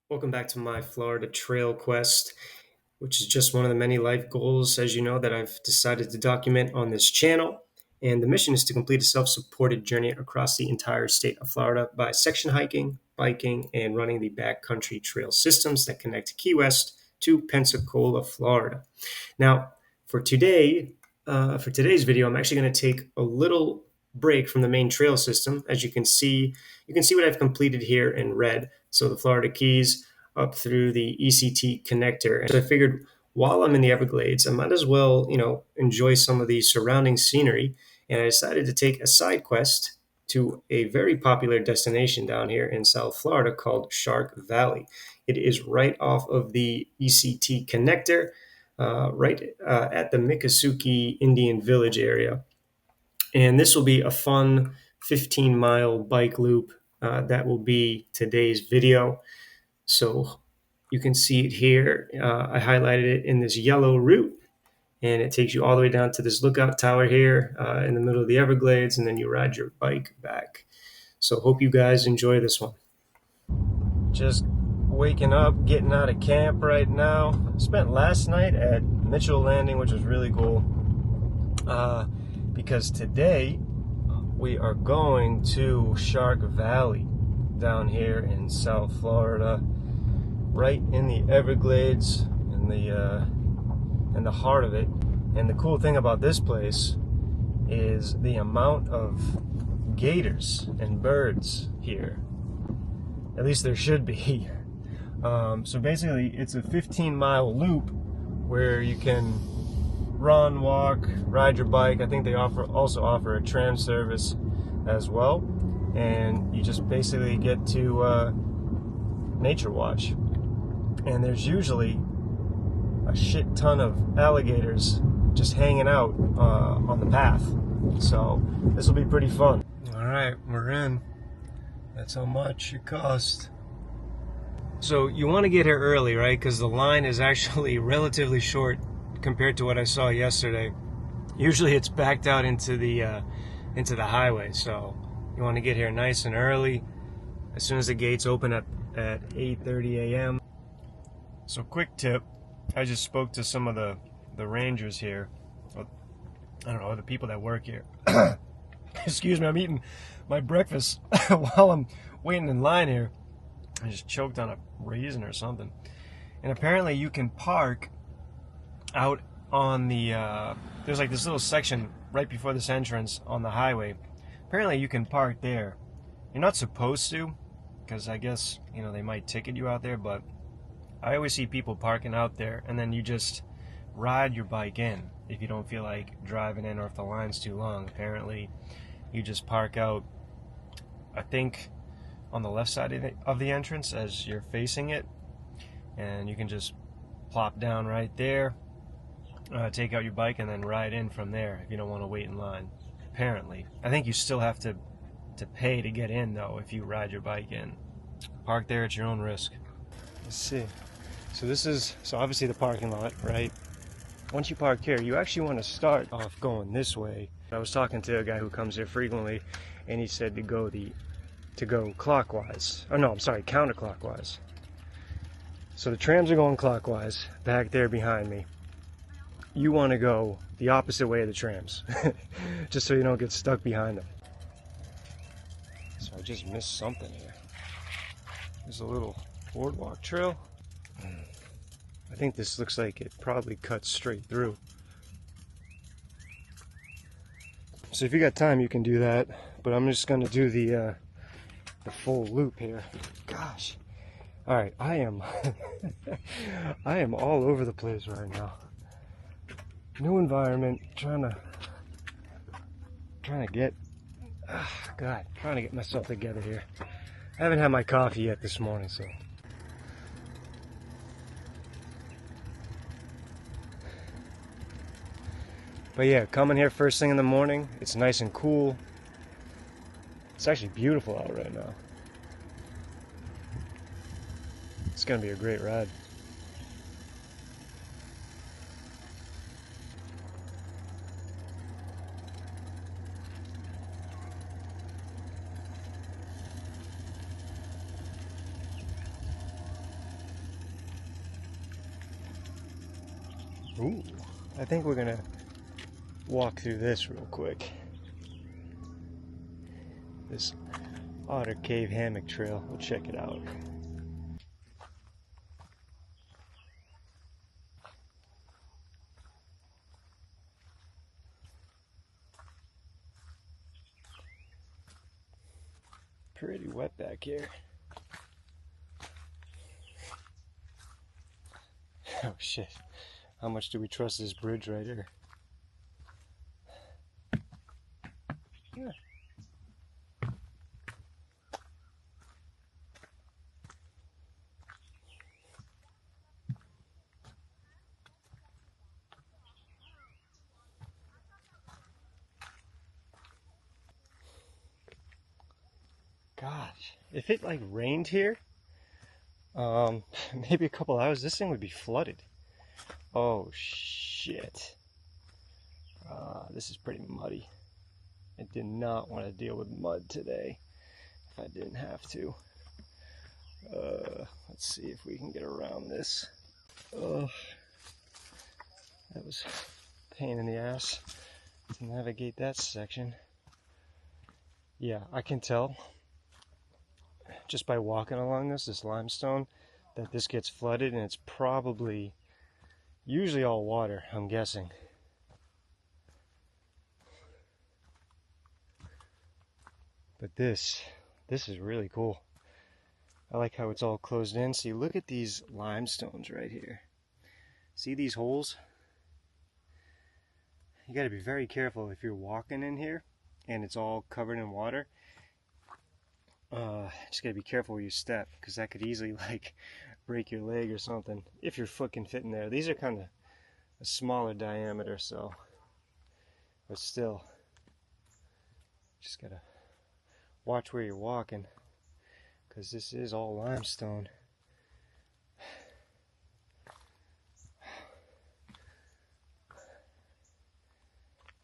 Welcome back to my Florida Trail Quest, which is just one of the many life goals, as you know, that I've decided to document on this channel. And the mission is to complete a self-supported journey across the entire state of Florida by section hiking, biking, and running the backcountry trail systems that connect Key West to Pensacola, Florida. Now, for today, for today's video, I'm actually going to take a little break from the main trail system. As you can see what I've completed here in red. So the Florida Keys up through the ECT connector. And so I figured while I'm in the Everglades, I might as well, enjoy some of the surrounding scenery. And I decided to take a side quest to a very popular destination down here in South Florida called Shark Valley. It is right off of the ECT connector, right at the Miccosukee Indian Village area. And this will be a fun 15-mile bike loop that will be today's video. So you can see it here. I highlighted it in this yellow route, and it takes you all the way down to this lookout tower here in the middle of the Everglades, and then you ride your bike back. So hope you guys enjoy this one. Just waking up, getting out of camp right now. Spent last night at Mitchell Landing, which was really cool, because today we are going to Shark Valley down here in South Florida, right in the Everglades, in the heart of it. And the cool thing about this place is the amount of gators and birds here. At least there should be. So basically, it's a 15-mile loop where you can run, walk, ride your bike. I think they also offer a tram service as well. And you just basically get to nature watch. And there's usually a shit ton of alligators just hanging out on the path. So this will be pretty fun. All right, we're in. That's how much it cost. So you want to get here early, right? Because the line is actually relatively short compared to what I saw yesterday. Usually it's backed out into the highway. So you want to get here nice and early, as soon as the gates open at 8:30 a.m. So quick tip, I just spoke to some of the rangers here. I don't know, the people that work here. Excuse me, I'm eating my breakfast while I'm waiting in line here. I just choked on a raisin or something. And apparently you can park out on the, there's like this little section right before this entrance on the highway. Apparently you can park there. You're not supposed to, because I guess, they might ticket you out there, but I always see people parking out there, and then you just ride your bike in if you don't feel like driving in, or if the line's too long. Apparently you just park out, I think, on the left side of the entrance as you're facing it, and you can just plop down right there, take out your bike, and then ride in from there if you don't want to wait in line. Apparently, I think you still have to pay to get in though if you ride your bike in. Park there at your own risk. Let's see. So obviously the parking lot, right? Once you park here, you actually want to start off going this way. I was talking to a guy who comes here frequently, and he said to go clockwise. Oh no, I'm sorry, counterclockwise. So the trams are going clockwise back there behind me. You want to go the opposite way of the trams, just so you don't get stuck behind them. So I just missed something here. There's a little boardwalk trail. I think this looks like it probably cuts straight through. So if you got time, you can do that, but I'm just going to do the full loop here. Gosh. All right, I am I am all over the place right now. New environment, trying to get trying to get myself together here. I haven't had my coffee yet this morning, so but yeah, coming here first thing in the morning, it's nice and cool. It's actually beautiful out right now. It's gonna be a great ride. Ooh, I think we're gonna walk through this real quick. This Otter Cave hammock trail. We'll check it out. Pretty wet back here. Oh shit. How much do we trust this bridge right here? Yeah. Gosh, if it like rained here, maybe a couple hours, this thing would be flooded. Oh shit. This is pretty muddy. I did not want to deal with mud today if I didn't have to. Let's see if we can get around this. That was a pain in the ass to navigate that section. Yeah, I can tell just by walking along this limestone that this gets flooded, and it's probably usually all water, I'm guessing. But this is really cool. I like how it's all closed in. See, look at these limestones right here. See these holes? You got to be very careful if you're walking in here and it's all covered in water. Just got to be careful where you step, because that could easily like break your leg or something if your foot can fit in there. These are kind of a smaller diameter, so, but still, just gotta watch where you're walking, because this is all limestone.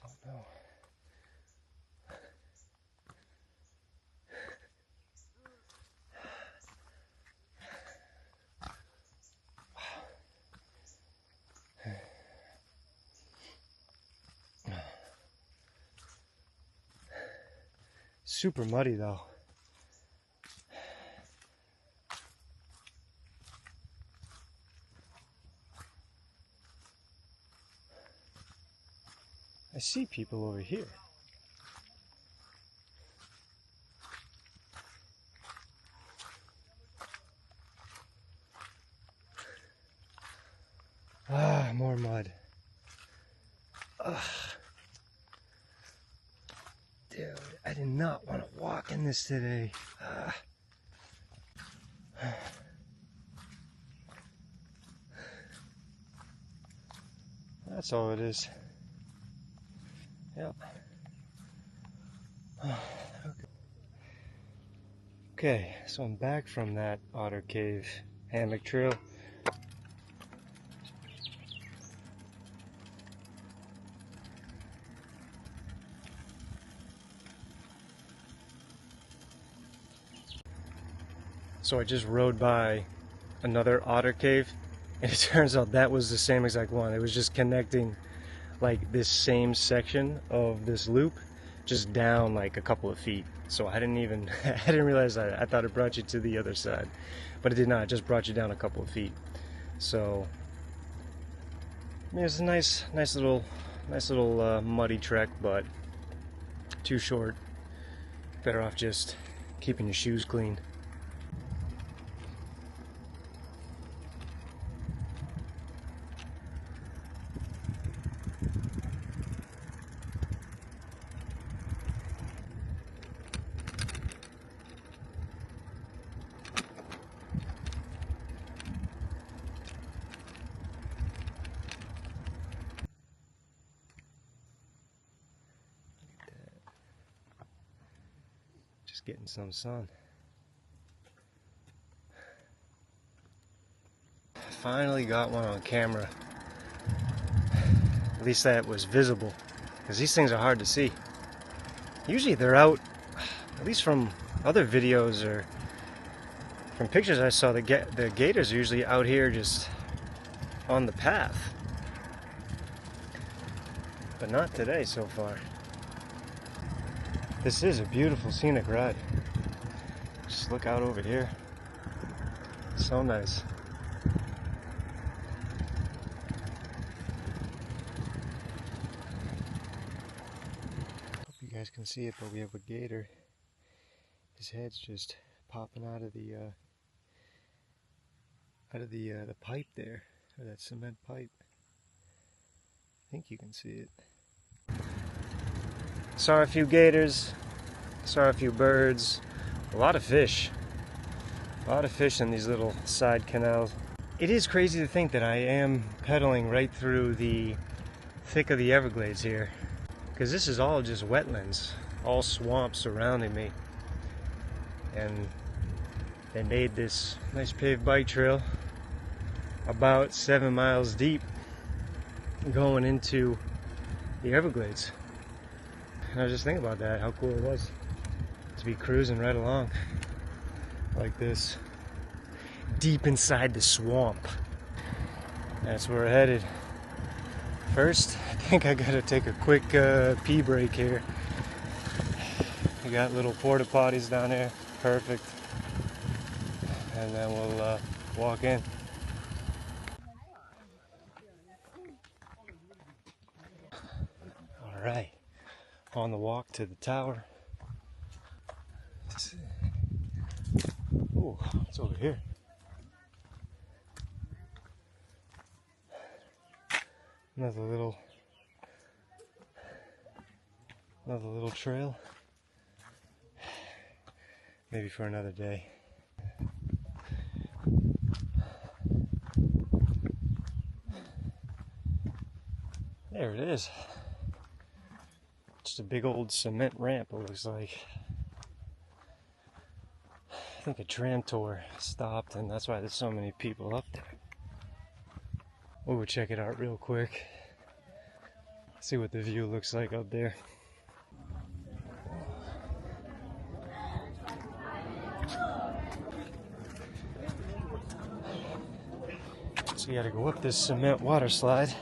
Don't know. Super muddy though. I see people over here. Ah, more mud. Ugh. Dude, I did not want to walk in this today. That's all it is. Yep. Okay, so I'm back from that Otter Cave hammock trail. So I just rode by another otter cave, and it turns out that was the same exact one. It was just connecting like this same section of this loop just down like a couple of feet. So I didn't even I didn't realize that. I thought it brought you to the other side, but it did not. It just brought you down a couple of feet. So I mean, it's a nice little muddy trek, but too short. Better off just keeping your shoes clean. Just getting some sun. Finally got one on camera. At least that was visible, because these things are hard to see. Usually they're out, at least from other videos or from pictures I saw, the gators are usually out here just on the path. but not today so far. This is a beautiful scenic ride. Just look out over here. So nice. Hope you guys can see it, but we have a gator. His head's just popping out of the pipe there, or that cement pipe. I think you can see it. Saw a few gators, saw a few birds, a lot of fish. A lot of fish in these little side canals. It is crazy to think that I am pedaling right through the thick of the Everglades here, because this is all just wetlands, all swamp surrounding me. And they made this nice paved bike trail about 7 miles deep going into the Everglades. And I was just thinking about that, how cool it was to be cruising right along like this, deep inside the swamp. That's where we're headed. First, I think I gotta take a quick pee break here. We got little porta potties down there, perfect. And then we'll walk in. All right, on the walk to the tower. Ooh, what's over here? Another little trail. Maybe for another day. There it is. Just a big old cement ramp, it looks like. I think a tram tour stopped, and that's why there's so many people up there. We'll go check it out real quick. See what the view looks like up there. So you gotta go up this cement water slide.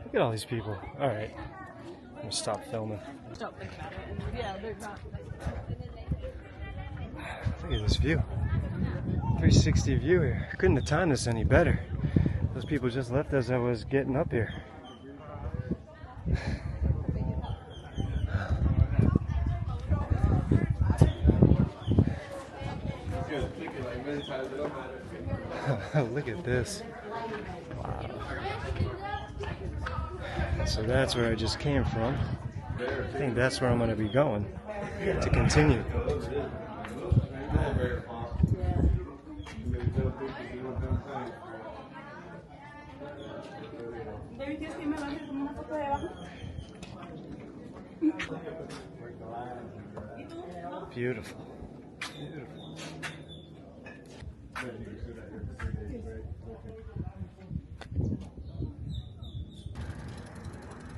Look at all these people. Alright, I'm gonna stop filming. Don't think about it. Yeah, they're not. Look at this view. 360 view here. Couldn't have timed this any better. Those people just left as I was getting up here. Look at this. Wow. So that's where I just came from. I think that's where I'm going to be going to continue. Beautiful. Beautiful.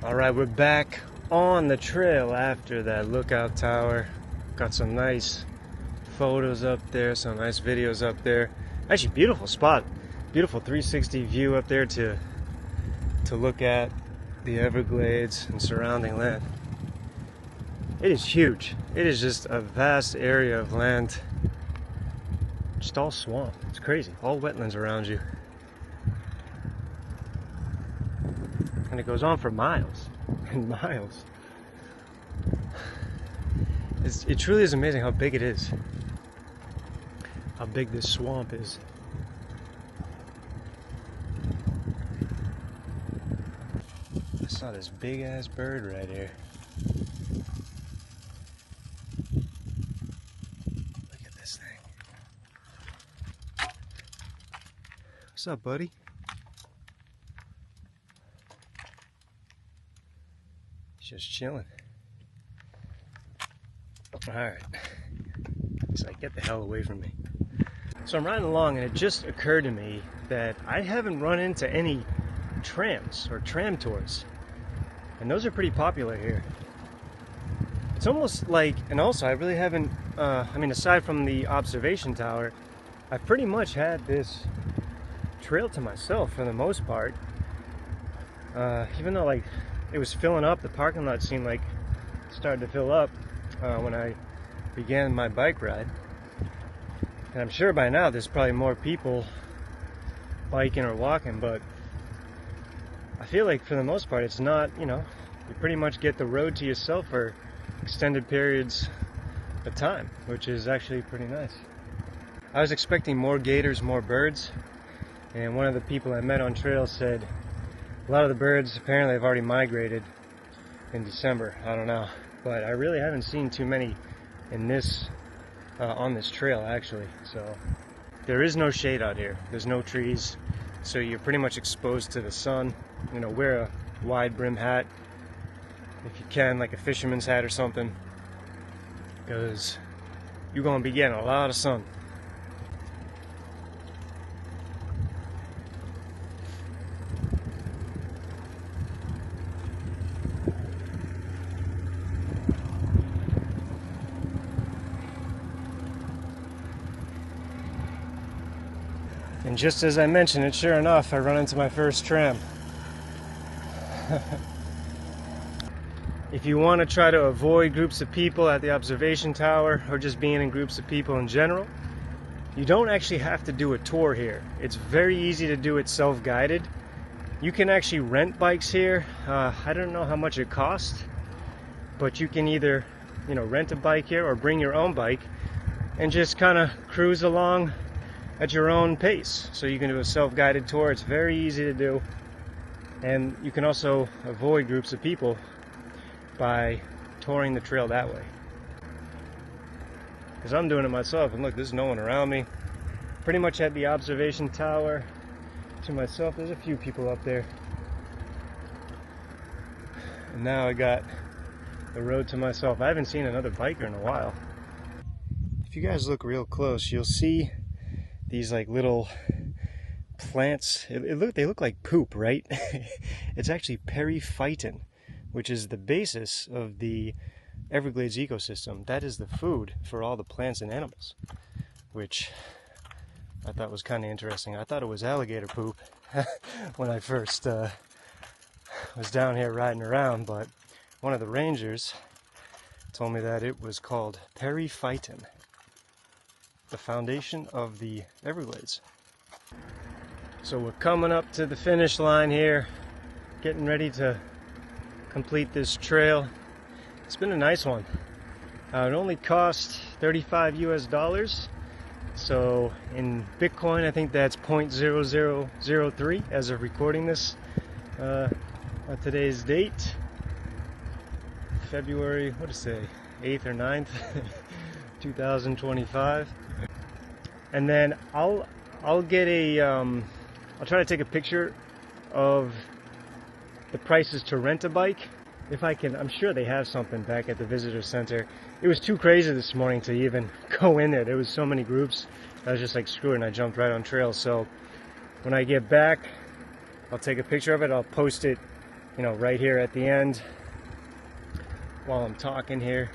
All right, we're back on the trail after that lookout tower. Got some nice photos up there, some nice videos up there. Actually, beautiful spot. Beautiful 360 view up there to look at the Everglades and surrounding land. It is huge. It is just a vast area of land. Just all swamp. It's crazy. All wetlands around you. And it goes on for miles and miles. It truly is amazing how big it is. How big this swamp is. I saw this big ass bird right here. Look at this thing. What's up, buddy? Just chilling. Alright. It's like, get the hell away from me. So I'm riding along, and it just occurred to me that I haven't run into any trams or tram tours. And those are pretty popular here. It's almost like, and also I really haven't, I mean, aside from the observation tower, I pretty much had this trail to myself for the most part. Even though like it was filling up, the parking lot seemed like it started to fill up when I began my bike ride. And I'm sure by now there's probably more people biking or walking, but I feel like for the most part it's not, you know, you pretty much get the road to yourself for extended periods of time, which is actually pretty nice. I was expecting more gators, more birds, and one of the people I met on trail said a lot of the birds apparently have already migrated in December. I don't know, but I really haven't seen too many in this on this trail actually. So there is no shade out here. There's no trees, so you're pretty much exposed to the sun. You know, wear a wide brim hat if you can, like a fisherman's hat or something, because you're gonna be getting a lot of sun. And just as I mentioned it, sure enough, I run into my first tram. If you want to try to avoid groups of people at the observation tower, or just being in groups of people in general, you don't actually have to do a tour here. It's very easy to do it self-guided. You can actually rent bikes here. I don't know how much it costs, but you can either, you know, rent a bike here or bring your own bike and just kind of cruise along at your own pace. So you can do a self-guided tour. It's very easy to do, and you can also avoid groups of people by touring the trail that way. Because I'm doing it myself, and look, there's no one around me. Pretty much at the observation tower to myself. There's a few people up there, and now I got the road to myself. I haven't seen another biker in a while. If you guys look real close, you'll see these like little plants. They look like poop, right? It's actually periphyton, which is the basis of the Everglades ecosystem. That is the food for all the plants and animals, which I thought was kind of interesting. I thought it was alligator poop when I first was down here riding around, but one of the rangers told me that it was called periphyton, the foundation of the Everglades. So we're coming up to the finish line here, getting ready to complete this trail. It's been a nice one. It only cost $35 US. So in Bitcoin, I think that's 0.0003 as of recording this on today's date, February, what to say, 8th or 9th, 2025. And then I'll get a I'll try to take a picture of the prices to rent a bike if I can. I'm sure they have something back at the visitor center. It was too crazy this morning to even go in there. There was so many groups. I was just like, screw it, and I jumped right on trail. So when I get back, I'll take a picture of it. I'll post it, you know, right here at the end while I'm talking here,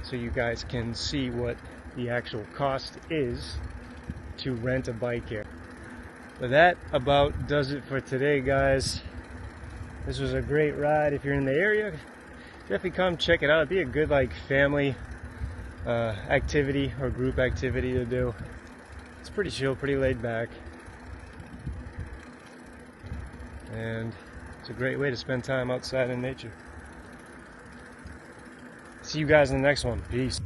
so you guys can see what the actual cost is to rent a bike here. But that about does it for today, guys. This was a great ride. If you're in the area, definitely come check it out. It'd be a good like family activity or group activity to do. It's pretty chill, pretty laid back, and it's a great way to spend time outside in nature. See you guys in the next one. Peace.